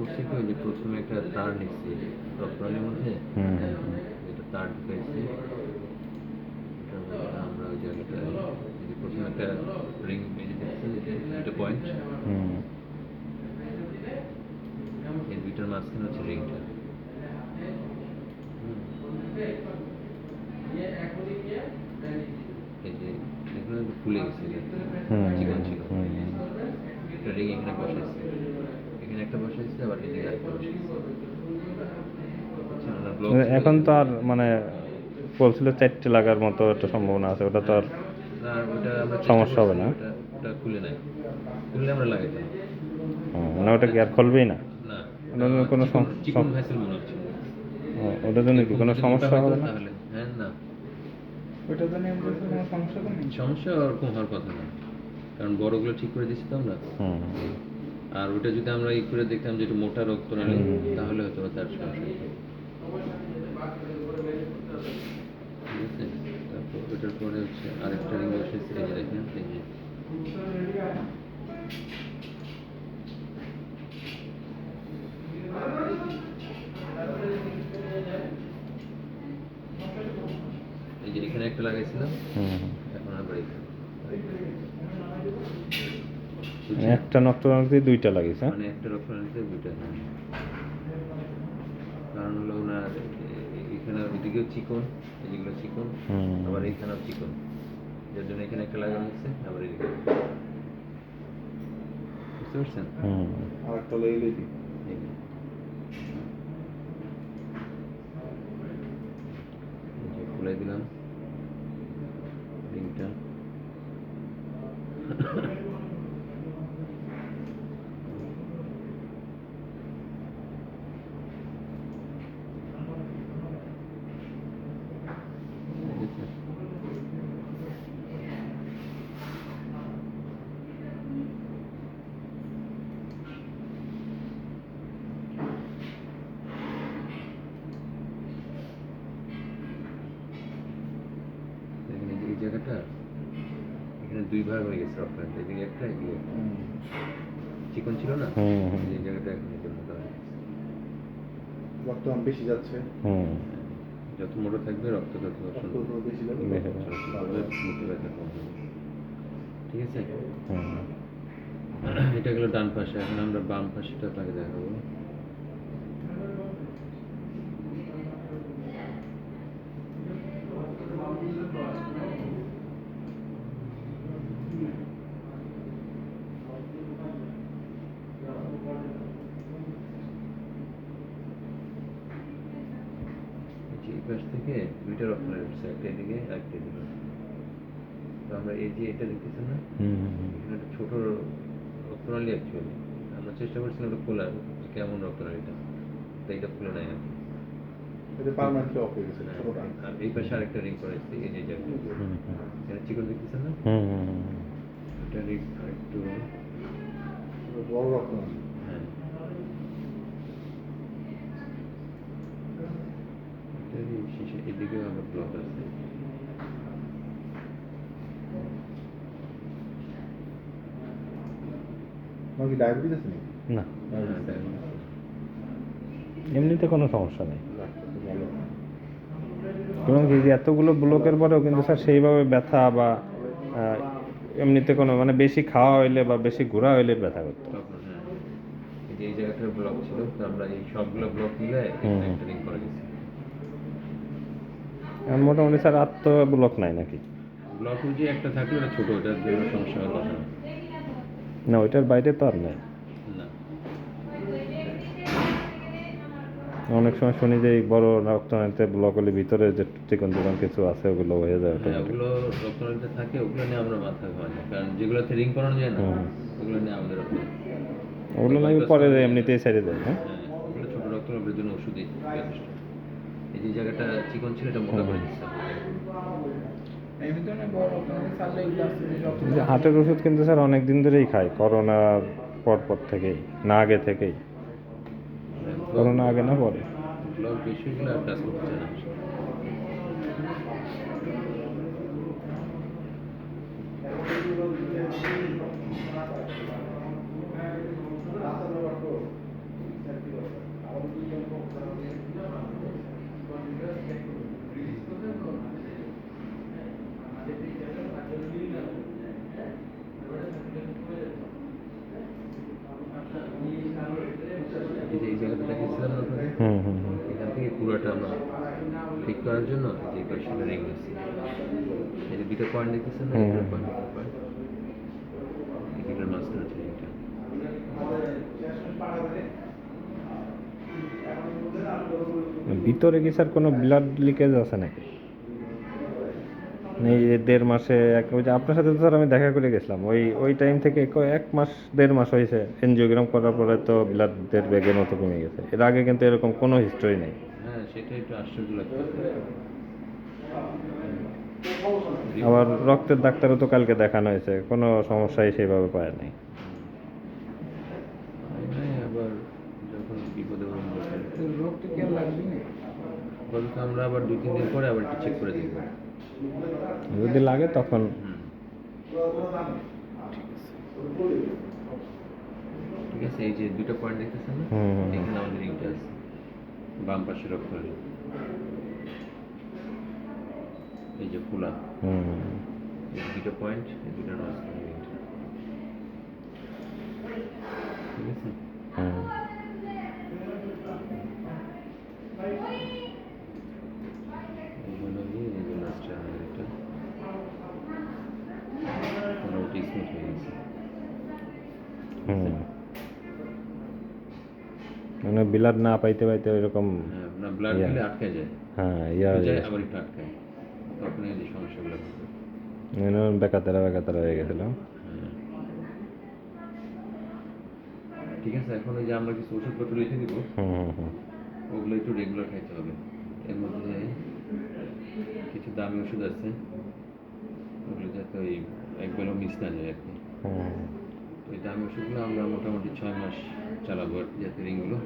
করছি কি, ওই যে প্রথমে একটা তার নিচ্ছি রক্তনালীর মধ্যে, এটা তার ঢুকাইছি, এটার মধ্যে আমরা ওই জায়গাটায় এই যে প্রথমে একটা রিং মেরে দিচ্ছি, এই যে দুটো পয়েন্ট, এই দুইটার মাঝখানে হচ্ছে রিংটা। এই যে এগুলো একটু ফুলে গেছে, চিকন চিকন। একটা রিং এখানে বসাইছি, এখানে একটা বসাইছি, আবার এদিকে একটা বসাইছি। এখন তো আর মানে বলছিল 4টে লাগার মতো একটা সম্ভাবনা আছে, ওটা তো আর না, ওটা আমরা সমস্যা হবে না। ওটা ওটা খুলে নাই, খুললে আমরা লাগাইতাম না, ওটা কি আর খুলবেই না? না। ওটার কোনো চিকন ভেসেল মনে হচ্ছে, ওটার জন্য কি কোনো সমস্যা হবে না? তাহলে হ্যাঁ, না ওইটা তো নিয়ে বলতে কোনো সমস্যা তো নেই। সমস্যা ওরকম হওয়ার কথা না, কারণ বড়গুলো ঠিক করে দিচ্ছি তো আমরা। আর ওটা যদি আমরা ই করে দেখতাম যে একটু মোটা রক্তনালী, তাহলে হয়তো তার সমস্যা হতো। ঠিক আছে, তারপর ওটার পরে হচ্ছে আরেকটা রিং বসেছি, এই যে দেখেন, এই যে এই যে এখানে একটা লাগাইছিলাম, এখন আবার এখানে একটা নক্তনালীতে 2টা লাগিয়েছে। মানে একটা রক্তনালীতে দুইটা, কারণ হলো ওনার এখানে ওইদিকেও চিকন, এদিকেও চিকন, আবার এইখানেও চিকন, যার জন্য এখানে একটা লাগানো হচ্ছে, আবার এদিকে। বুঝতে পারছেন? আরেকটা লেগে দিই। খুলে দিলাম রিংটা। এই জায়গাটা এখানে দুই ভাগ হয়ে গেছে রক্তনালী, এদিকে একটা, এদিকে একটা। চিকন ছিল না, এই জায়গাটা এখন এই জন্য রক্ত বেশি যাচ্ছে। যত মোটা থাকবে রক্ত তত বেশি যাবে। মুখে ব্যথা কম হবে। ঠিক আছে, এটা গেলো ডান পাশে, এখন আমরা বাম পাশেটা আপনাকে দেখাবো। এই পাশ থেকে দুইটা রক্তনালী উঠছে, একটা এদিকে একটা এদিকে। তো আমরা এই যে এটা দেখতেছেন না, এখানে একটা ছোট রক্তনালী, অ্যাকচুয়ালি আমরা চেষ্টা করছিলাম এটা খোলার, কেমন রক্তনালীটা, তো এটা খুলে নাই আর কি। এটা পার্মানেন্টলি অফ হয়ে গেছে ছোটটা। আর এই পাশে আরেকটা রিং করেছি, এই যে জায়গাটা এখানে চিকন দেখতেছেন না, এটা রিং আরেকটু বড় রক্ত না। হ্যাঁ, শেষে এদিকেও আবার ব্লক আছে। তোমার কি ডায়াবেটিস আছে নাকি? না, diabetes। এমনিতে কোনো সমস্যা নেই। এবং এই যে এতগুলো ব্লকের পরেও কিন্তু স্যার সেইভাবে ব্যথা বা এমনিতে কোনো মানে বেশি খাওয়া হইলে বা বেশি ঘোরা হইলে ব্যথা করতো। তখন হ্যাঁ, এই জায়গাটা ব্লক ছিল, তো আমরা এই সবগুলো ব্লক মিলে একটা রিং করে দিচ্ছি। মোটামুটি স্যার আর তো ব্লক নাই নাকি? ব্লক যে একটা থাকলে ওটা ছোট, ওটার জন্য সমস্যা হওয়ার কথা না। না, ওইটার বাইরে তো আর নাই। না, অনেক সময় শুনি যে এই বড় রক্তনালীতে ব্লক হলে ভিতরে যে চিকন চিকন কিছু আছে ওগুলো হয়ে যায়। হ্যাঁ, ওগুলো রক্তনালীতে থাকে, ওগুলো নিয়ে আমরা মাথা ঘামাই না, কারণ যেগুলোতে রিং করানো যায় না ওগুলো নিয়ে আমাদের ওগুলো নাকি পরে এমনিতেই ছেড়ে যায়। হ্যাঁ, ওগুলো ছোট রক্তনালীর জন্য ওষুধই যথেষ্ট। এই যে জায়গাটা চিকন ছিল এটা মোটা করে দিচ্ছে। এমনিতে অনেক বড় রক্ত না ছাড়লে এগুলো আসছে রক্ত। যে হার্টের ওষুধ কিন্তু স্যার অনেক দিন ধরেই খাই, করোনার পর থেকেই, না আগে থেকেই। করোনা আগে না পরে? ব্লক বেশি হলে আর কাজ করতে চায় না। ঠিক করার জন্য যে কয়েকটা রিং আছে, এই যে দুটো পয়েন্ট দেখতেছেন না, হুম, দুটো হুম। পয়েন্ট এই দুটোর মাঝখানে আছে রিংটা। ভিতরে কি স্যার কোনো ব্লাড লিকেজ আছে নাকি? এই যে 1.5 মাসে ওই যে আপনার সাথে তো স্যার আমি দেখা করে গেছিলাম, ওই ওই টাইম থেকে 1 মাস 1.5 মাস হয়েছে এনজিওগ্রাম করার পরে তো ব্লাডের ব্যাগের মতো কমে গেছে। এর আগে কিন্তু এরকম কোনো হিস্টরি নেই। হ্যাঁ, সেটা একটু আশ্চর্য লাগতেছে। আবার রক্তের ডাক্তারও তো কালকে দেখানো হয়েছে, কোনো সমস্যাই সেইভাবে পায় নাই। আবার যখন বিপদে পড়ে তো রোগটা কি আর লাগবে না? বলতো আমরা আবার 2-3 দিন পরে আবার একটু চেক করে দেখব। যদি লাগে তখন ঠিক আছে, এই যে দুটো পয়েন্ট দেখতেছেন না, হুম, হুম, হুম। এখানে আমাদের রিংটা আছে, বাম পাশে রক্তনালী, এই যে খোলা, হুম, এই দুটো পয়েন্ট, এই দুটোর মাঝখানে রিংটা। ঠিক আছে, হুম। এই হলো গিয়ে এই যে লাস্টে আমাদের এটা মোটামুটি স্মুথ হয়ে গেছে। হুম। মানে ব্লাড না পাইতে পাইতে ওইরকম হ্যাঁ, না ব্লাড ইয়া। গেলে আটকে যায়, হ্যাঁ ইয়া একটু যায় আবার একটু আটকায়, তখন এই যে সমস্যাগুলো হবে। বেকাতারা হয়ে গেছিল। হ্যাঁ। ঠিক আছে, এখন ওই যে আমরা কিছু ওষুধপত্র লিখে দিব, হুম, হুম, হুম। ওগুলো একটু রেগুলার খাইতে হবে। এর মধ্যে কিছু দামি ওষুধ আছে, ওগুলো যাতে ওই একবেলাও মিস না যায় আর কি। হুম। ওই দামি ওষুধগুলো আমরা মোটামুটি 6 মাস চালাবো আর কি, যাতে রিংগুলো